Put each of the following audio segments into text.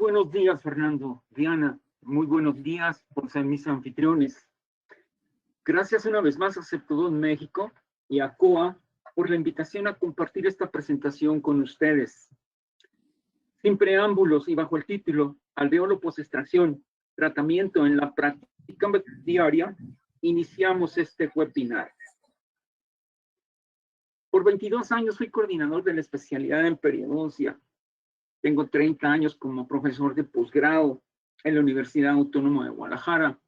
buenos días, Fernando, Diana. Muy buenos días por ser mis anfitriones. Gracias una vez más a Ceptodon México y a COA por la invitación a compartir esta presentación con ustedes. Sin preámbulos y bajo el título Alveolo Post-Extracción, tratamiento en la práctica diaria, iniciamos este webinar. Por 22 años fui coordinador de la especialidad en periodoncia. Tengo 30 años como profesor de posgrado en la Universidad Autónoma de Guadalajara.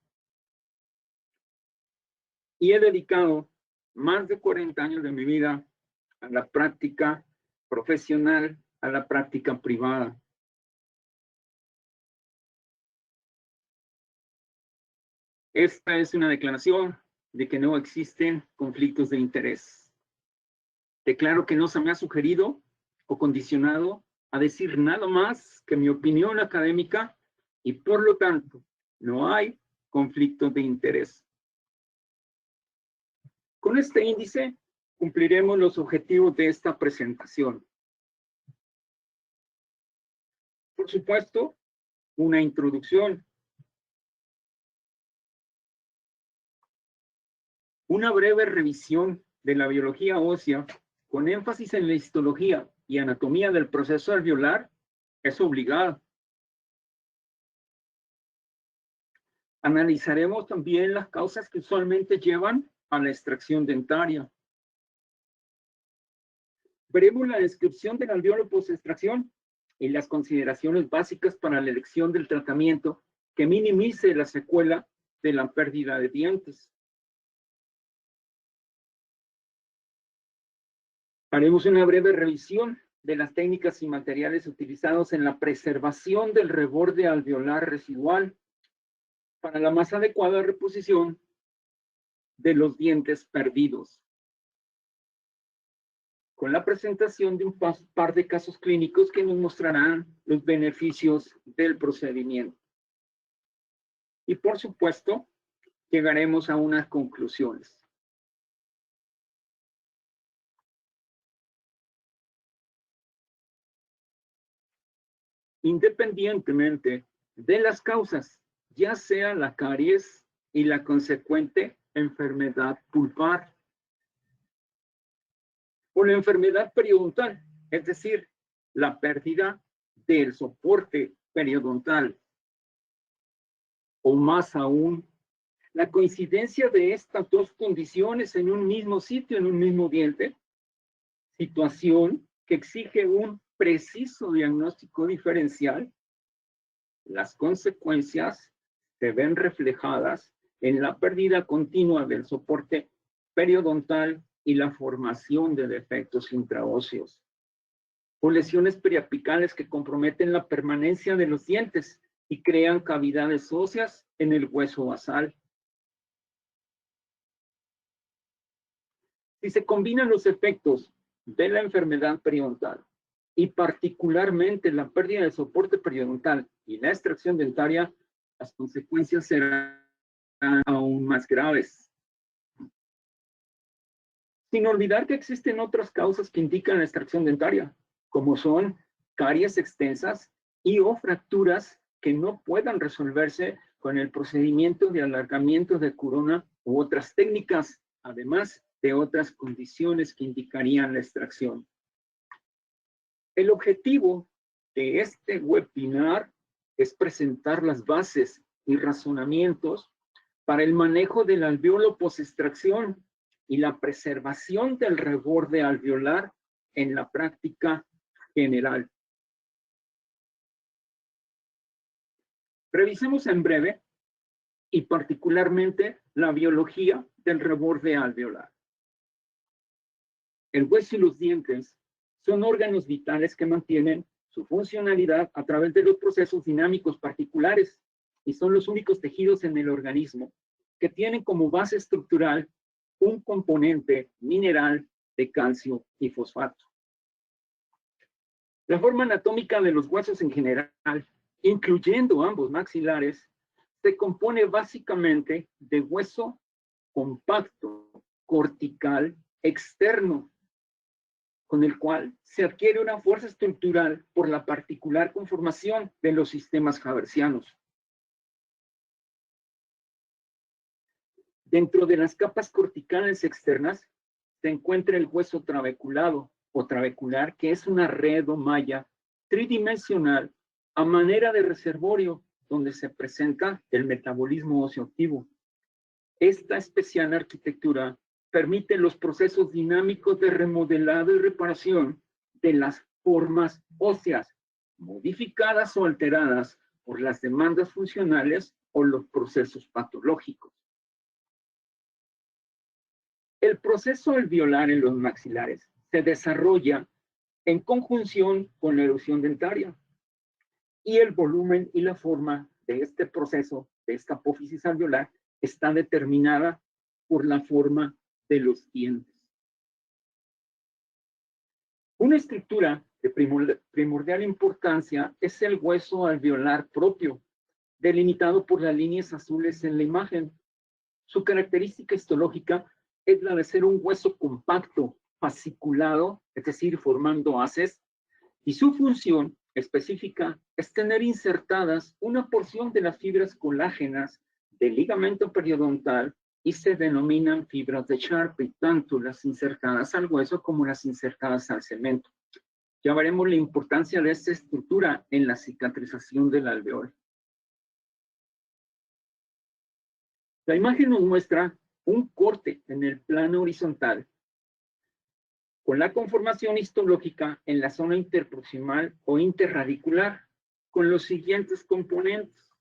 Y he dedicado más de 40 años de mi vida a la práctica profesional, a la práctica privada. Esta es una declaración de que no existen conflictos de interés. Declaro que no se me ha sugerido o condicionado a decir nada más que mi opinión académica y por lo tanto no hay conflicto de interés. Con este índice cumpliremos los objetivos de esta presentación. Por supuesto, una introducción, una breve revisión de la biología ósea con énfasis en la histología y anatomía del proceso alveolar es obligada. Analizaremos también las causas que usualmente llevan a la extracción dentaria. Veremos la descripción del alveolo post-extracción y las consideraciones básicas para la elección del tratamiento que minimice la secuela de la pérdida de dientes. Haremos una breve revisión de las técnicas y materiales utilizados en la preservación del reborde alveolar residual para la más adecuada reposición de los dientes perdidos, con la presentación de un par de casos clínicos que nos mostrarán los beneficios del procedimiento. Y por supuesto, llegaremos a unas conclusiones. Independientemente de las causas, ya sea la caries y la consecuente enfermedad pulpar, o la enfermedad periodontal, es decir, la pérdida del soporte periodontal, o más aún, la coincidencia de estas dos condiciones en un mismo sitio, en un mismo diente, situación que exige un preciso diagnóstico diferencial. Las consecuencias se ven reflejadas en la pérdida continua del soporte periodontal y la formación de defectos intraóseos, o lesiones periapicales que comprometen la permanencia de los dientes y crean cavidades óseas en el hueso basal. Si se combinan los efectos de la enfermedad periodontal y particularmente la pérdida de soporte periodontal y la extracción dentaria, las consecuencias serán aún más graves. Sin olvidar que existen otras causas que indican la extracción dentaria, como son caries extensas y o fracturas que no puedan resolverse con el procedimiento de alargamiento de corona u otras técnicas, además de otras condiciones que indicarían la extracción. El objetivo de este webinar es presentar las bases y razonamientos para el manejo del alveolo post-extracción y la preservación del reborde alveolar en la práctica general. Revisemos en breve y particularmente la biología del reborde alveolar. El hueso y los dientes son órganos vitales que mantienen su funcionalidad a través de los procesos dinámicos particulares y son los únicos tejidos en el organismo que tienen como base estructural un componente mineral de calcio y fosfato. La forma anatómica de los huesos en general, incluyendo ambos maxilares, se compone básicamente de hueso compacto, cortical, externo, con el cual se adquiere una fuerza estructural por la particular conformación de los sistemas haversianos. Dentro de las capas corticales externas se encuentra el hueso trabeculado o trabecular, que es una red o malla tridimensional a manera de reservorio donde se presenta el metabolismo óseo activo. Esta especial arquitectura permite los procesos dinámicos de remodelado y reparación de las formas óseas, modificadas o alteradas por las demandas funcionales o los procesos patológicos. El proceso alveolar en los maxilares se desarrolla en conjunción con la erosión dentaria, y el volumen y la forma de este proceso, de esta apófisis alveolar, está determinada por la forma de los dientes. Una estructura de primordial importancia es el hueso alveolar propio, delimitado por las líneas azules en la imagen. Su característica histológica es la de ser un hueso compacto, fasciculado, es decir, formando haces, y su función específica es tener insertadas una porción de las fibras colágenas del ligamento periodontal y se denominan fibras de Sharpe, tanto las insertadas al hueso como las insertadas al cemento. Ya veremos la importancia de esta estructura en la cicatrización del alveolo. La imagen nos muestra un corte en el plano horizontal con la conformación histológica en la zona interproximal o interradicular, con los siguientes componentes.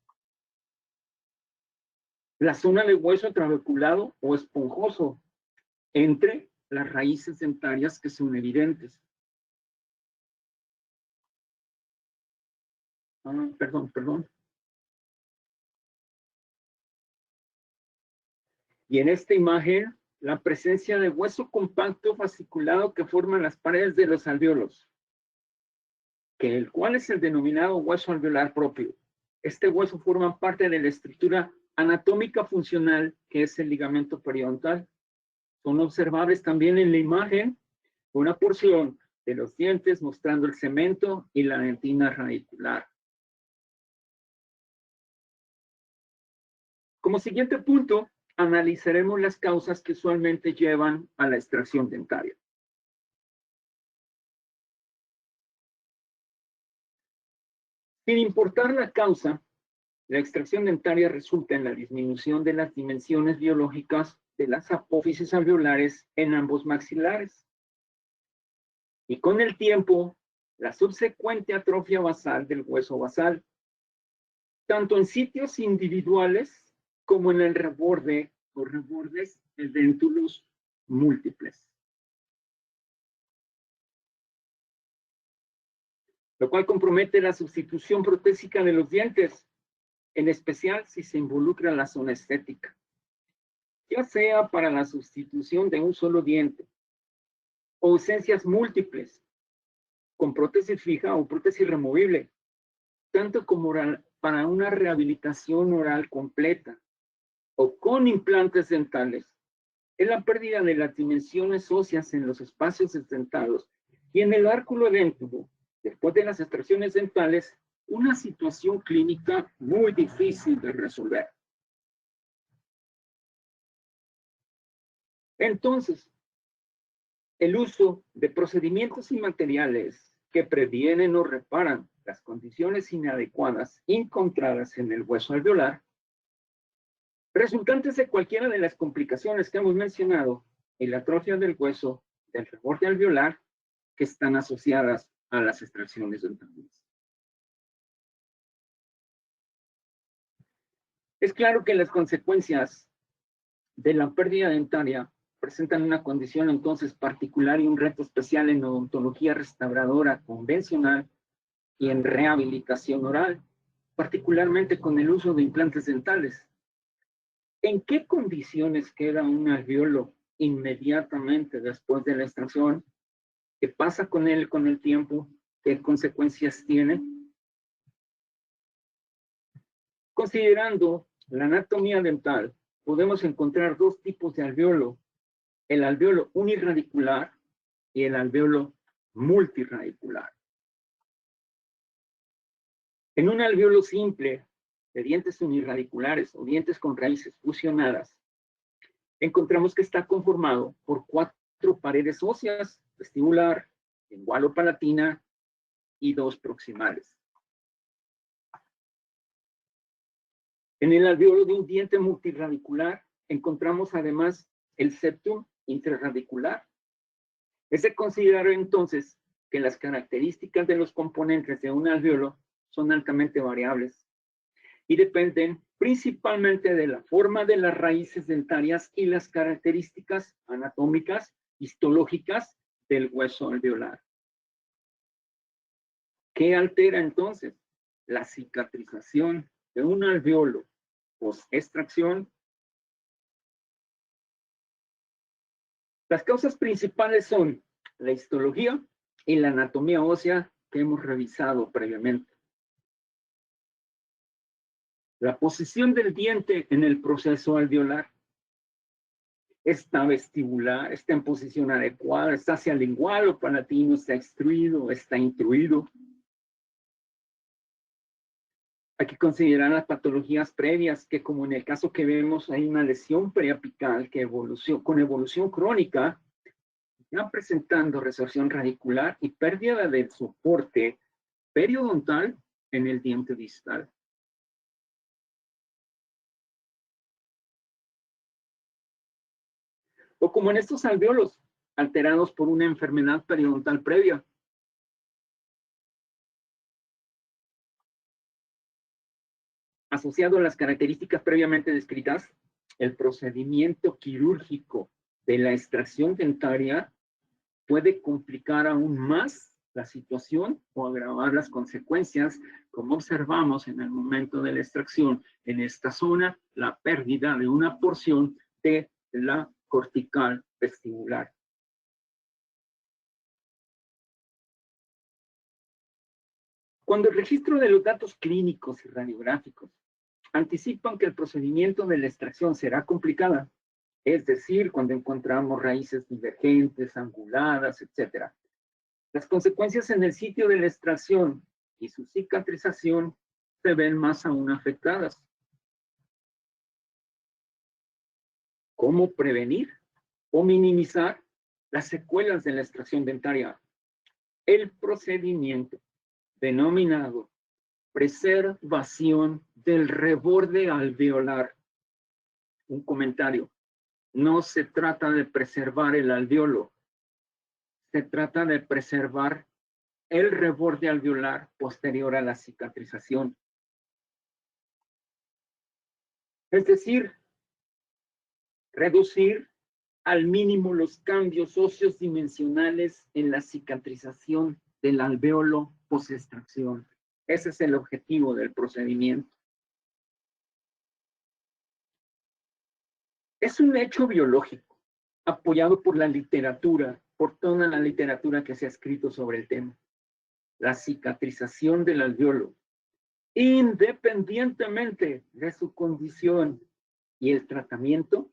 La zona de hueso trabeculado o esponjoso, entre las raíces dentarias que son evidentes. Perdón. Y en esta imagen, la presencia de hueso compacto fasciculado que forma las paredes de los alvéolos, el cual es el denominado hueso alveolar propio. Este hueso forma parte de la estructura anatómica funcional que es el ligamento periodontal. Son observables también en la imagen una porción de los dientes mostrando el cemento y la dentina radicular. Como siguiente punto, analizaremos las causas que usualmente llevan a la extracción dentaria. Sin importar la causa, la extracción dentaria resulta en la disminución de las dimensiones biológicas de las apófisis alveolares en ambos maxilares. Y con el tiempo, la subsecuente atrofia basal del hueso basal, tanto en sitios individuales como en el reborde o rebordes de dentículos múltiples. Lo cual compromete la sustitución protésica de los dientes, en especial si se involucra la zona estética, ya sea para la sustitución de un solo diente o ausencias múltiples con prótesis fija o prótesis removible, tanto como para una rehabilitación oral completa o con implantes dentales. Es la pérdida de las dimensiones óseas en los espacios dentados y en el árculo edéntico, después de las extracciones dentales, una situación clínica muy difícil de resolver. Entonces, el uso de procedimientos y materiales que previenen o reparan las condiciones inadecuadas encontradas en el hueso alveolar, resultantes de cualquiera de las complicaciones que hemos mencionado en la atrofia del hueso del reborde alveolar que están asociadas a las extracciones dentales. Es claro que las consecuencias de la pérdida dentaria presentan una condición entonces particular y un reto especial en odontología restauradora convencional y en rehabilitación oral, particularmente con el uso de implantes dentales. ¿En qué condiciones queda un alveolo inmediatamente después de la extracción? ¿Qué pasa con él con el tiempo? ¿Qué consecuencias tiene? Considerando la anatomía dental, podemos encontrar dos tipos de alveolo. El alveolo uniradicular, y el alveolo multiradicular. En un alveolo simple de dientes unirradiculares o dientes con raíces fusionadas, encontramos que está conformado por 4 paredes óseas, vestibular, lingualo-palatina y 2 proximales. En el alveolo de un diente multiradicular encontramos además el septum intrarradicular. Es de considerar entonces que las características de los componentes de un alveolo son altamente variables y dependen principalmente de la forma de las raíces dentarias y las características anatómicas, histológicas del hueso alveolar. ¿Qué altera entonces? La cicatrización de un alveolo post-extracción. Las causas principales son la histología y la anatomía ósea que hemos revisado previamente. La posición del diente en el proceso alveolar. Está vestibular, está en posición adecuada, está hacia lingual o palatino, está extruido, está intruido. Hay que considerar las patologías previas, que como en el caso que vemos hay una lesión preapical que con evolución crónica, ya presentando resorción radicular y pérdida del soporte periodontal en el diente distal. O como en estos alveolos, alterados por una enfermedad periodontal previa. Asociado a las características previamente descritas, el procedimiento quirúrgico de la extracción dentaria puede complicar aún más la situación o agravar las consecuencias, como observamos en el momento de la extracción. En esta zona, la pérdida de una porción de la cortical vestibular. Cuando el registro de los datos clínicos y radiográficos anticipan que el procedimiento de la extracción será complicada, es decir, cuando encontramos raíces divergentes, anguladas, etc., las consecuencias en el sitio de la extracción y su cicatrización se ven más aún afectadas. ¿Cómo prevenir o minimizar las secuelas de la extracción dentaria? El procedimiento denominado preservación del reborde alveolar. Un comentario. No se trata de preservar el alveolo, se trata de preservar el reborde alveolar posterior a la cicatrización. Es decir, reducir al mínimo los cambios óseos dimensionales en la cicatrización del alveolo post-extracción. Ese es el objetivo del procedimiento. Es un hecho biológico, apoyado por la literatura, por toda la literatura que se ha escrito sobre el tema. La cicatrización del alveolo, independientemente de su condición y el tratamiento,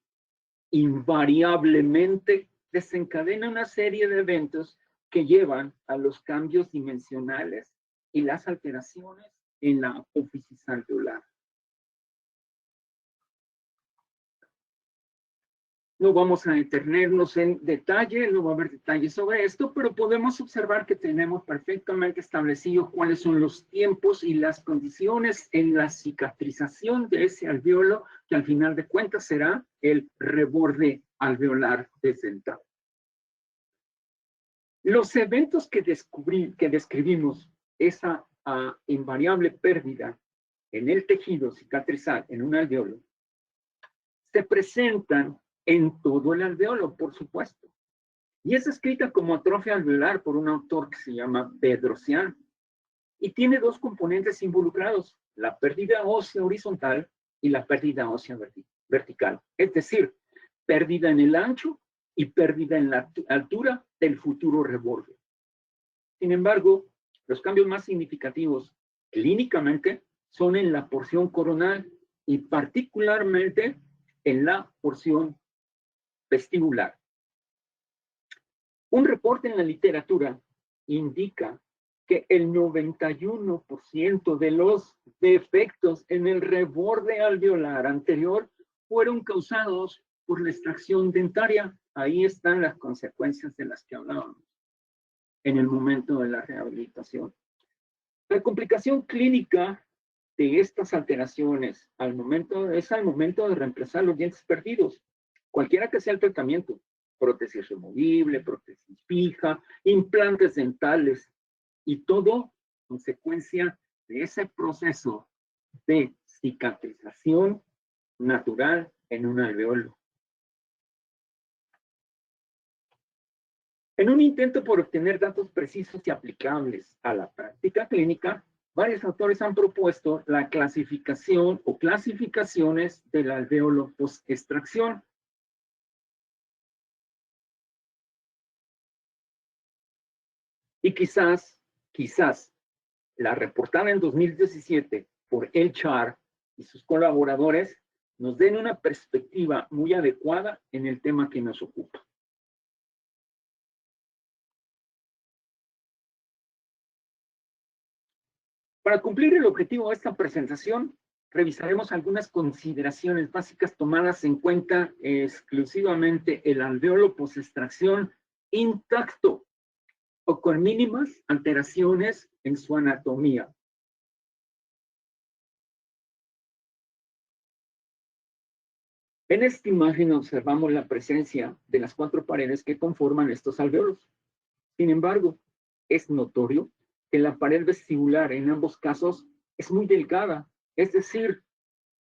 invariablemente desencadena una serie de eventos que llevan a los cambios dimensionales y las alteraciones en la apófisis alveolar. No vamos a detenernos en detalle, no va a haber detalles sobre esto, pero podemos observar que tenemos perfectamente establecido cuáles son los tiempos y las condiciones en la cicatrización de ese alveolo, que al final de cuentas será el reborde alveolar desdentado. Los eventos que describimos, esa invariable pérdida en el tejido cicatrizal en un alveolo, se presentan en todo el alveolo, por supuesto. Y es descrita como atrofia alveolar por un autor que se llama Bedrosian. Y tiene 2 componentes involucrados, la pérdida ósea horizontal y la pérdida ósea vertical. Es decir, pérdida en el ancho y pérdida en la altura del futuro reborde. Sin embargo, los cambios más significativos clínicamente son en la porción coronal y particularmente en la porción vestibular. Un reporte en la literatura indica que el 91% de los defectos en el reborde alveolar anterior fueron causados por la extracción dentaria. Ahí están las consecuencias de las que hablábamos en el momento de la rehabilitación. La complicación clínica de estas alteraciones es al momento de reemplazar los dientes perdidos, cualquiera que sea el tratamiento, prótesis removible, prótesis fija, implantes dentales, y todo consecuencia de ese proceso de cicatrización natural en un alveolo. En un intento por obtener datos precisos y aplicables a la práctica clínica, varios autores han propuesto la clasificación o clasificaciones del alveolo post-extracción. Y quizás la reportada en 2017 por El Char y sus colaboradores nos den una perspectiva muy adecuada en el tema que nos ocupa. Para cumplir el objetivo de esta presentación, revisaremos algunas consideraciones básicas tomadas en cuenta exclusivamente el alveolo post-extracción intacto o con mínimas alteraciones en su anatomía. En esta imagen observamos la presencia de las 4 paredes que conforman estos alveolos. Sin embargo, es notorio que la pared vestibular en ambos casos es muy delgada, es decir,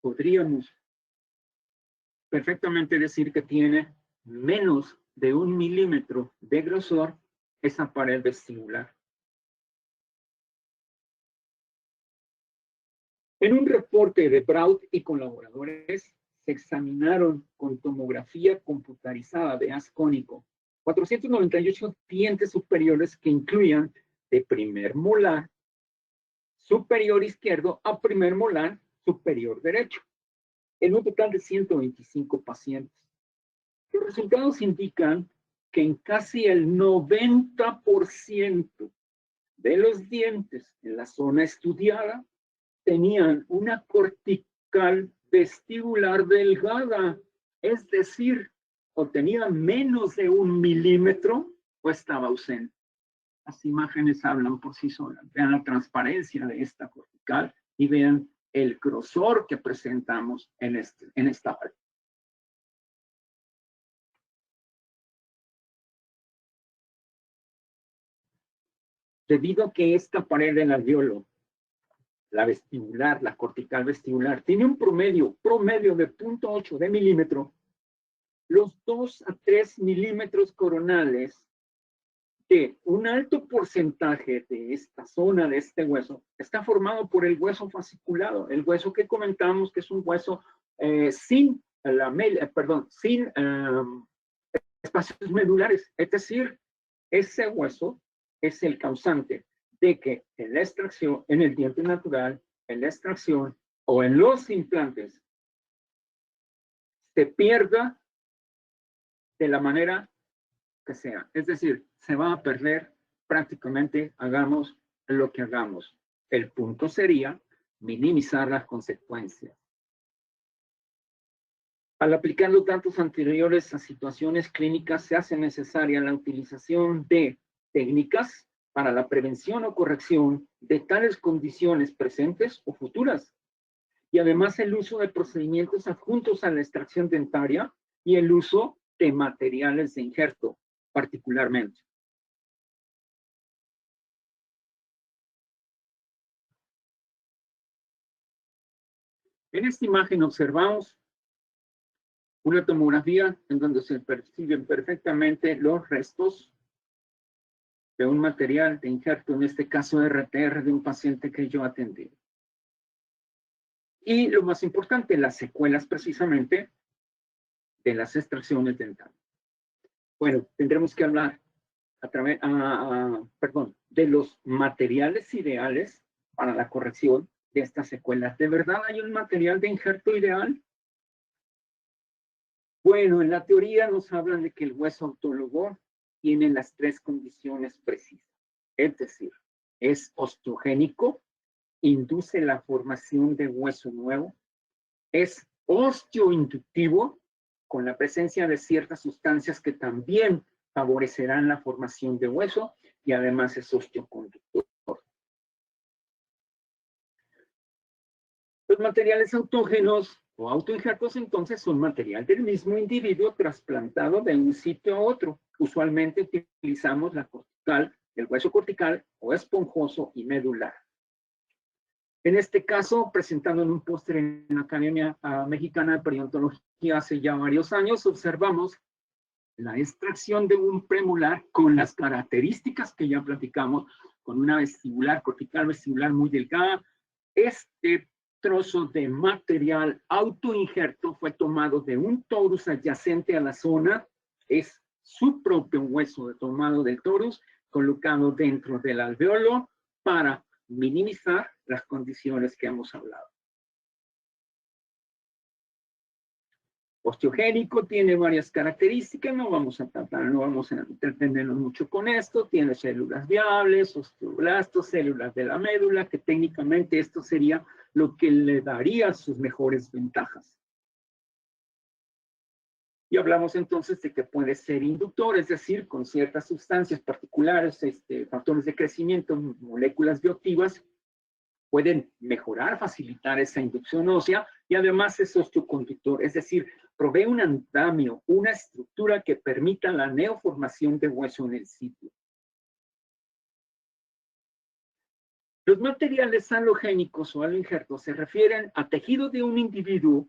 podríamos perfectamente decir que tiene menos de 1 milímetro de grosor esa pared vestibular. En un reporte de Braut y colaboradores, se examinaron con tomografía computarizada de haz cónico 498 dientes superiores que incluían de primer molar superior izquierdo a primer molar superior derecho, en un total de 125 pacientes. Los resultados indican que en casi el 90% de los dientes en la zona estudiada tenían una cortical vestibular delgada, es decir, o tenía menos de 1 milímetro o estaba ausente. Las imágenes hablan por sí solas. Vean la transparencia de esta cortical y vean el grosor que presentamos en esta pared. Debido a que esta pared del alveolo, la vestibular, la cortical vestibular, tiene un promedio de 0.8 de milímetro, los 2 a 3 milímetros coronales de un alto porcentaje de esta zona, de este hueso, está formado por el hueso fasciculado, el hueso que comentamos que es un hueso sin espacios medulares, es decir, ese hueso es el causante de que en la extracción, en el diente natural, en la extracción o en los implantes, se pierda de la manera que sea. Es decir, se va a perder prácticamente, hagamos lo que hagamos. El punto sería minimizar las consecuencias. Al aplicar los datos anteriores a situaciones clínicas, se hace necesaria la utilización de técnicas para la prevención o corrección de tales condiciones presentes o futuras. Y además el uso de procedimientos adjuntos a la extracción dentaria y el uso de materiales de injerto, particularmente. En esta imagen observamos una tomografía en donde se perciben perfectamente los restos de un material de injerto, en este caso RTR, de un paciente que yo atendí. Y lo más importante, las secuelas precisamente de las extracciones dentales. Bueno, tendremos que hablar de los materiales ideales para la corrección de estas secuelas. ¿De verdad hay un material de injerto ideal? Bueno, en la teoría nos hablan de que el hueso autólogo tiene las tres condiciones precisas. Es decir, es osteogénico, induce la formación de hueso nuevo, es osteoinductivo, con la presencia de ciertas sustancias que también favorecerán la formación de hueso, y además es osteoconductor. Los materiales autógenos o autoinjertos entonces son material del mismo individuo trasplantado de un sitio a otro. Usualmente utilizamos la cortical, el hueso cortical o esponjoso y medular. En este caso, presentando en un póster en la Academia Mexicana de Periodontología hace ya varios años, observamos la extracción de un premolar con las características que ya platicamos, con una vestibular, cortical vestibular muy delgada. Este trozo de material autoinjerto fue tomado de un torus adyacente a la zona, es su propio hueso tomado del torus, colocado dentro del alveolo para minimizar las condiciones que hemos hablado. Osteogénico tiene varias características, no vamos a entretenernos mucho con esto. Tiene células viables, osteoblastos, células de la médula, que técnicamente esto sería lo que le daría sus mejores ventajas. Y hablamos entonces de que puede ser inductor, es decir, con ciertas sustancias particulares, factores de crecimiento, moléculas bioactivas, pueden mejorar, facilitar esa inducción ósea, y además es osteoconductor, es decir, provee un andamio, una estructura que permita la neoformación de hueso en el sitio. Los materiales alogénicos o aloinjertos se refieren a tejido de un individuo,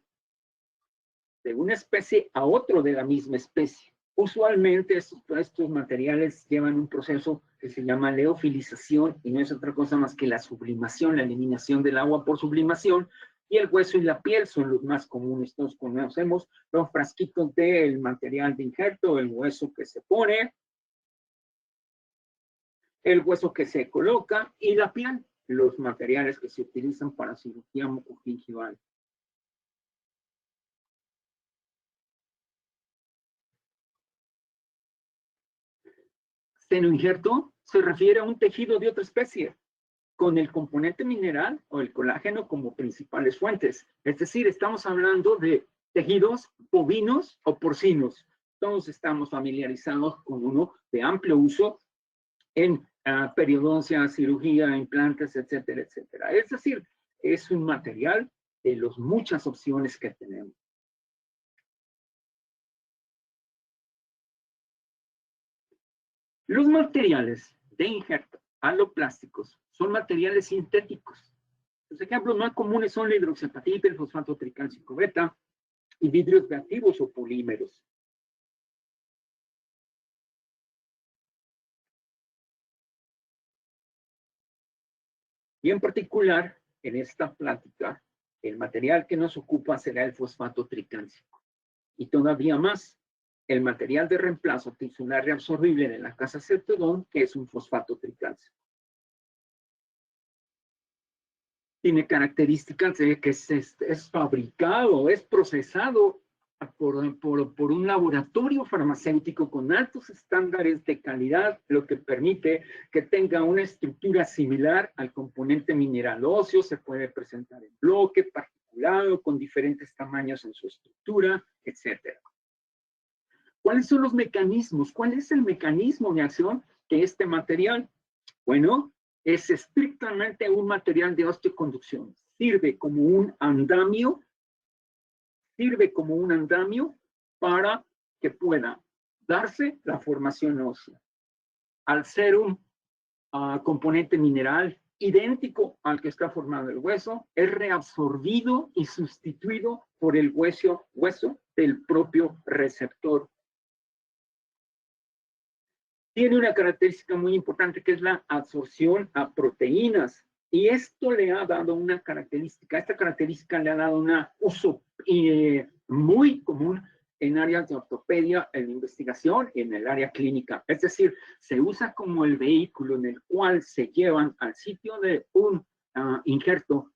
de una especie a otro de la misma especie. Usualmente estos materiales llevan un proceso que se llama leofilización, y no es otra cosa más que la sublimación, la eliminación del agua por sublimación, y el hueso y la piel son los más comunes. Todos conocemos los frasquitos del material de injerto, el hueso que se pone, el hueso que se coloca, y la piel, los materiales que se utilizan para cirugía mucogingival. Senoinjerto se refiere a un tejido de otra especie, con el componente mineral o el colágeno como principales fuentes. Es decir, estamos hablando de tejidos bovinos o porcinos. Todos estamos familiarizados con uno de amplio uso en periodoncia, cirugía, implantes, etcétera, etcétera. Es decir, es un material de las muchas opciones que tenemos. Los materiales de injerto aloplásticos son materiales sintéticos. Los ejemplos más comunes son la hidroxiapatita, el fosfato tricálcico beta y vidrios reactivos o polímeros. Y en particular, en esta plática, el material que nos ocupa será el fosfato tricálcico. Y todavía más, el material de reemplazo tisular reabsorbible de la casa Cetodon, que es un fosfato tricálcico. Tiene características de que es fabricado, es procesado por un laboratorio farmacéutico con altos estándares de calidad, lo que permite que tenga una estructura similar al componente mineral óseo. Se puede presentar en bloque, particulado, con diferentes tamaños en su estructura, etc. ¿Cuáles son los mecanismos? ¿Cuál es el mecanismo de acción de este material? Bueno, es estrictamente un material de osteoconducción. Sirve como un andamio para que pueda darse la formación ósea. Al ser un componente mineral idéntico al que está formado el hueso, es reabsorbido y sustituido por el hueso del propio receptor. Tiene una característica muy importante que es la absorción a proteínas, y esto le ha dado una característica, esta característica le ha dado un uso muy común en áreas de ortopedia, en investigación y en el área clínica. Es decir, se usa como el vehículo en el cual se llevan al sitio de un injerto,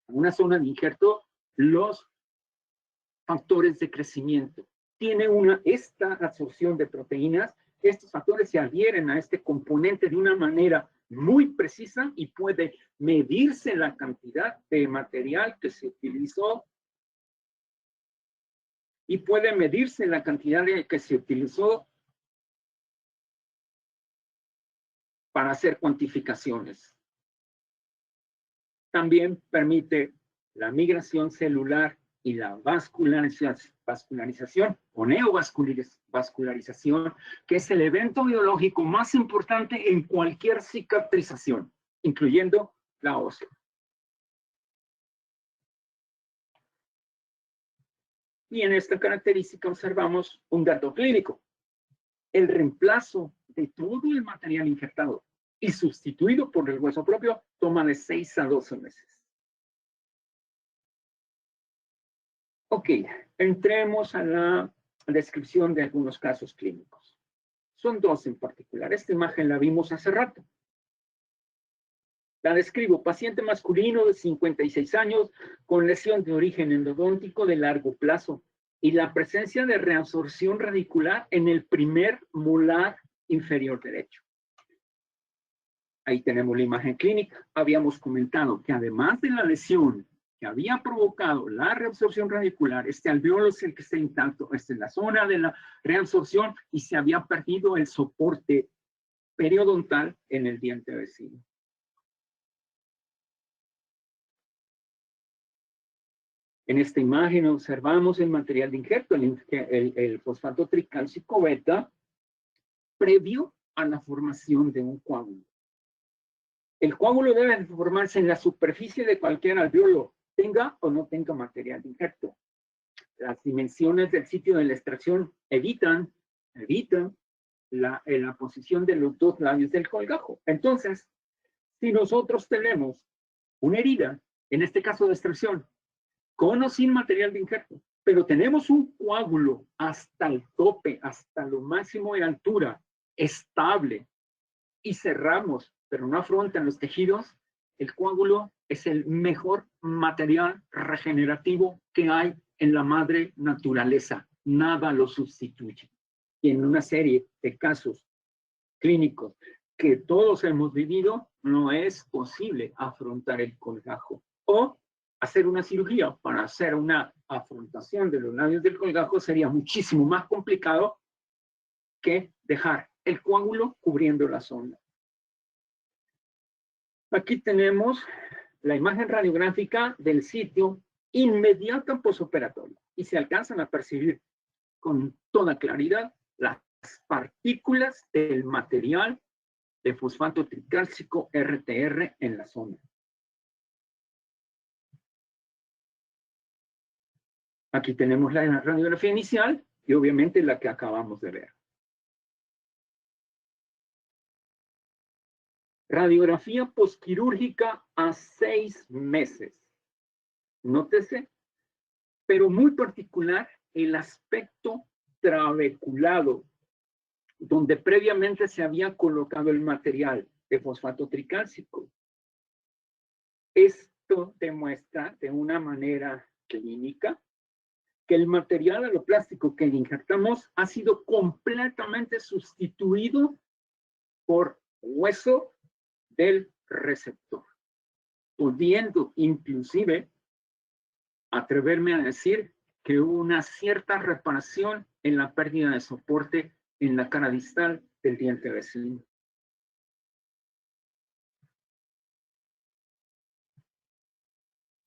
una zona de injerto, los factores de crecimiento. Tiene esta absorción de proteínas estos factores se adhieren a este componente de una manera muy precisa y puede medirse la cantidad de material que se utilizó y puede medirse la cantidad que se utilizó para hacer cuantificaciones. También permite la migración celular y la vascularización o neovascularización, que es el evento biológico más importante en cualquier cicatrización, incluyendo la ósea. Y en esta característica observamos un dato clínico. El reemplazo de todo el material injertado y sustituido por el hueso propio toma de 6 a 12 meses. Ok, entremos a la descripción de algunos casos clínicos. Son dos en particular. Esta imagen la vimos hace rato. La describo: paciente masculino de 56 años con lesión de origen endodóntico de largo plazo y la presencia de reabsorción radicular en el primer molar inferior derecho. Ahí tenemos la imagen clínica. Habíamos comentado que además de la lesión que había provocado la reabsorción radicular, este alveolo es el que está intacto, esta es la zona de la reabsorción y se había perdido el soporte periodontal en el diente vecino. En esta imagen observamos el material de injerto, el fosfato tricálcico beta, previo a la formación de un coágulo. El coágulo debe formarse en la superficie de cualquier alveolo, tenga o no tenga material de injerto. Las dimensiones del sitio de la extracción evitan la posición de los dos labios del colgajo. Entonces, si nosotros tenemos una herida, en este caso de extracción, con o sin material de injerto, pero tenemos un coágulo hasta el tope, hasta lo máximo de altura, estable, y cerramos, pero no afrontan los tejidos, el coágulo es el mejor material regenerativo que hay en la madre naturaleza. Nada lo sustituye. Y en una serie de casos clínicos que todos hemos vivido, no es posible afrontar el colgajo. O hacer una cirugía para hacer una afrontación de los labios del colgajo sería muchísimo más complicado que dejar el coágulo cubriendo la zona. Aquí tenemos la imagen radiográfica del sitio inmediata posoperatorio y se alcanzan a percibir con toda claridad las partículas del material de fosfato tricálcico RTR en la zona. Aquí tenemos la radiografía inicial y obviamente la que acabamos de ver. Radiografía posquirúrgica a 6 meses. Nótese, pero muy particular, el aspecto trabeculado, donde previamente se había colocado el material de fosfato tricálcico. Esto demuestra de una manera clínica que el material aloplástico que injertamos ha sido completamente sustituido por hueso del receptor, pudiendo inclusive atreverme a decir que hubo una cierta reparación en la pérdida de soporte en la cara distal del diente vecino.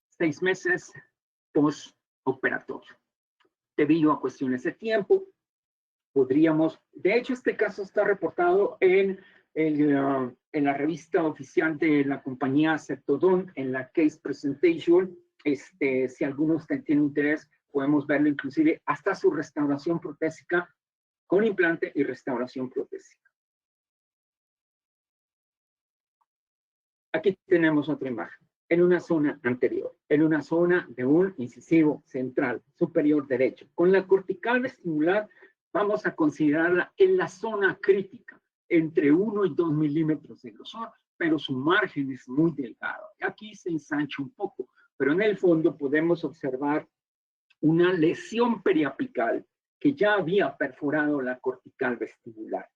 Seis meses postoperatorio. Debido a cuestiones de tiempo, podríamos, de hecho este caso está reportado en la revista oficial de la compañía Ceptodon, en la Case Presentation. Si alguno tiene interés, podemos verlo inclusive hasta su restauración protésica con implante y restauración protésica. Aquí tenemos otra imagen, en una zona anterior, en una zona de un incisivo central superior derecho. Con la cortical vestibular vamos a considerarla en la zona crítica, entre 1 y 2 milímetros de grosor, pero su margen es muy delgado. Aquí se ensancha un poco, pero en el fondo podemos observar una lesión periapical que ya había perforado la cortical vestibular.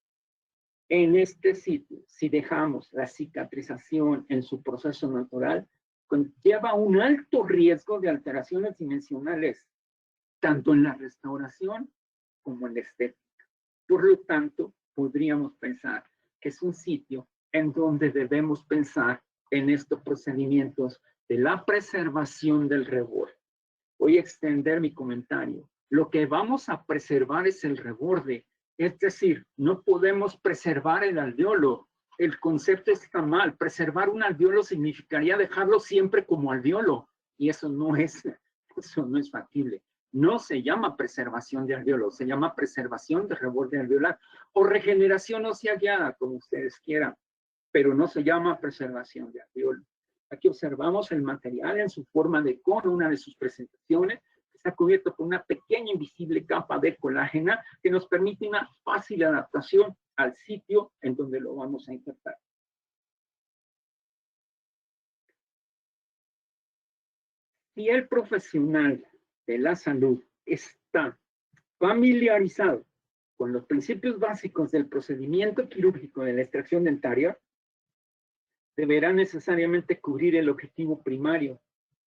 En este sitio, si dejamos la cicatrización en su proceso natural, conlleva un alto riesgo de alteraciones dimensionales, tanto en la restauración como en la estética. Por lo tanto, podríamos pensar que es un sitio en donde debemos pensar en estos procedimientos de la preservación del reborde. Voy a extender mi comentario. Lo que vamos a preservar es el reborde. Es decir, no podemos preservar el alveolo. El concepto está mal. Preservar un alveolo significaría dejarlo siempre como alveolo. Y eso no es factible. No se llama preservación de alveolo, se llama preservación de reborde alveolar o regeneración ósea guiada, como ustedes quieran, pero no se llama preservación de alveolo. Aquí observamos el material en su forma de cono, una de sus presentaciones. Está cubierto por una pequeña invisible capa de colágena que nos permite una fácil adaptación al sitio en donde lo vamos a insertar. Si el profesional de la salud está familiarizado con los principios básicos del procedimiento quirúrgico de la extracción dentaria, deberá necesariamente cubrir el objetivo primario,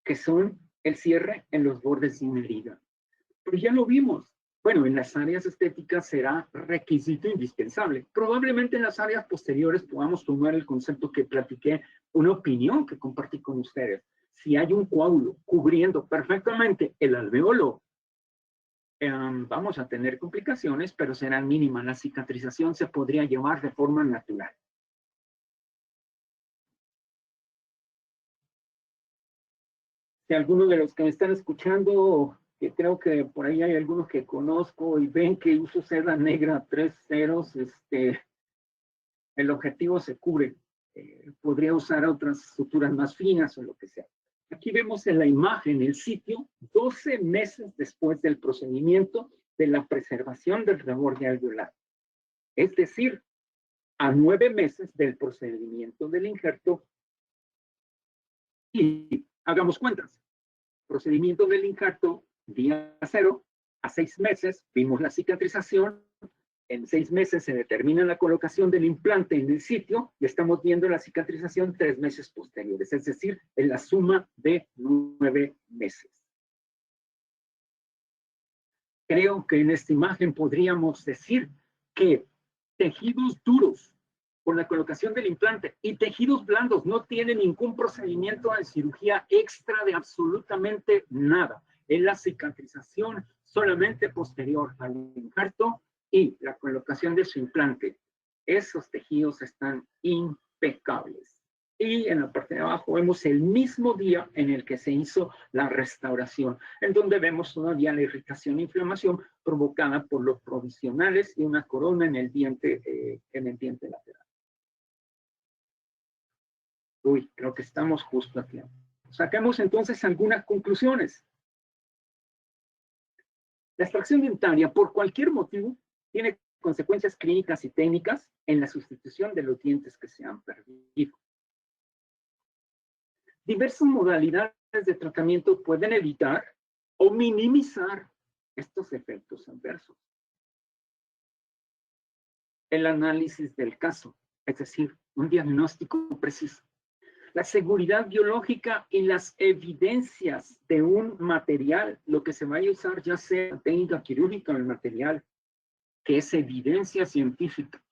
que son el cierre en los bordes de una herida. Pero ya lo vimos. Bueno, en las áreas estéticas será requisito indispensable. Probablemente en las áreas posteriores podamos tomar el concepto que platiqué, una opinión que compartí con ustedes. Si hay un coágulo cubriendo perfectamente el alveolo, vamos a tener complicaciones, pero serán mínimas. La cicatrización se podría llevar de forma natural. Si alguno de los que me están escuchando, que creo que por ahí hay algunos que conozco y ven que uso seda negra 3 ceros, el objetivo se cubre. Podría usar otras suturas más finas o lo que sea. Aquí vemos en la imagen el sitio 12 meses después del procedimiento de la preservación del reborde alveolar. Es decir, a 9 meses del procedimiento del injerto. Y hagamos cuentas. Procedimiento del injerto, día 0, a 6 meses vimos la cicatrización. En 6 meses se determina la colocación del implante en el sitio y estamos viendo la cicatrización 3 meses posteriores, es decir, en la suma de 9 meses. Creo que en esta imagen podríamos decir que tejidos duros con la colocación del implante y tejidos blandos no tienen ningún procedimiento de cirugía extra de absolutamente nada. Es la cicatrización solamente posterior al injerto y la colocación de su implante. Esos tejidos están impecables. Y en la parte de abajo vemos el mismo día en el que se hizo la restauración, en donde vemos todavía la irritación e inflamación provocada por los provisionales y una corona en el diente lateral. Uy, creo que estamos justo aquí. Saquemos entonces algunas conclusiones. La extracción dentaria, por cualquier motivo, tiene consecuencias clínicas y técnicas en la sustitución de los dientes que se han perdido. Diversas modalidades de tratamiento pueden evitar o minimizar estos efectos adversos. El análisis del caso, es decir, un diagnóstico preciso. La seguridad biológica y las evidencias de un material, lo que se vaya a usar ya sea técnica quirúrgica o el material, que es evidencia científica.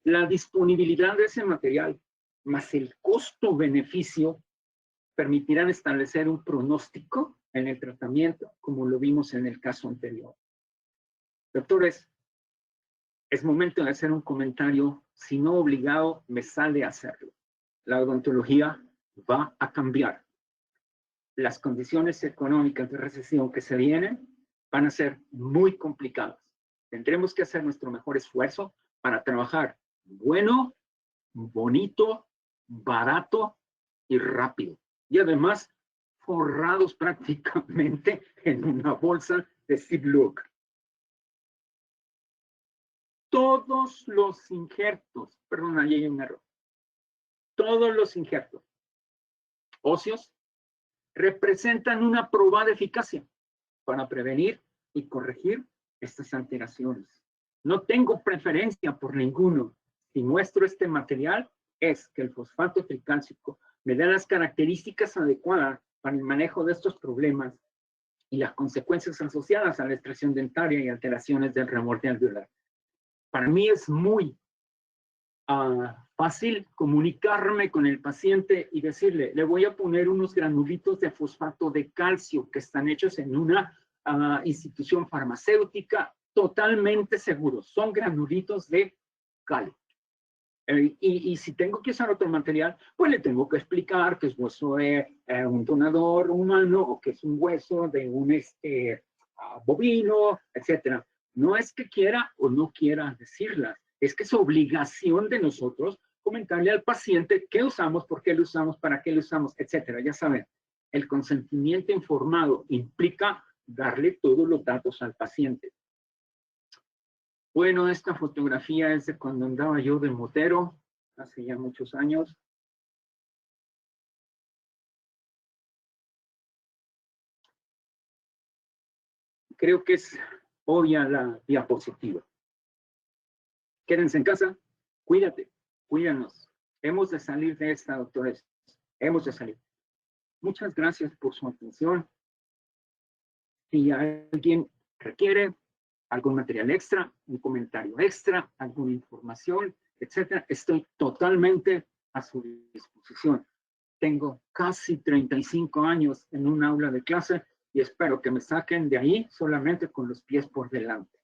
La disponibilidad de ese material más el costo-beneficio permitirán establecer un pronóstico en el tratamiento, como lo vimos en el caso anterior. Doctores, es momento de hacer un comentario, si no obligado, me sale a hacerlo. La odontología va a cambiar. Las condiciones económicas de recesión que se vienen van a ser muy complicadas. Tendremos que hacer nuestro mejor esfuerzo para trabajar bueno, bonito, barato y rápido. Y además, forrados prácticamente en una bolsa de Ziploc. Todos los injertos, perdón, ahí hay un error. Todos los injertos óseos representan una probada eficacia para prevenir y corregir estas alteraciones. No tengo preferencia por ninguno. si muestro este material, es que el fosfato tricálcico me da las características adecuadas para el manejo de estos problemas y las consecuencias asociadas a la extracción dentaria y alteraciones del remorde alveolar. Para mí es muy fácil comunicarme con el paciente y decirle, le voy a poner unos granulitos de fosfato de calcio que están hechos en una institución farmacéutica totalmente seguros. Son granulitos de cal. Y si tengo que usar otro material, pues le tengo que explicar que es hueso de un donador humano o que es un hueso de un bovino, etcétera. No es que quiera o no quiera decirlas, es que es obligación de nosotros comentarle al paciente qué usamos, por qué lo usamos, para qué lo usamos, etcétera. Ya saben, el consentimiento informado implica darle todos los datos al paciente. Bueno, esta fotografía es de cuando andaba yo de motero, hace ya muchos años. Creo que es obvia la diapositiva. Quédense en casa, cuídate, cuídanos. Hemos de salir de esta, doctores. Hemos de salir. Muchas gracias por su atención. Si alguien requiere algún material extra, un comentario extra, alguna información, etcétera, estoy totalmente a su disposición. Tengo casi 35 años en un aula de clase y espero que me saquen de ahí solamente con los pies por delante.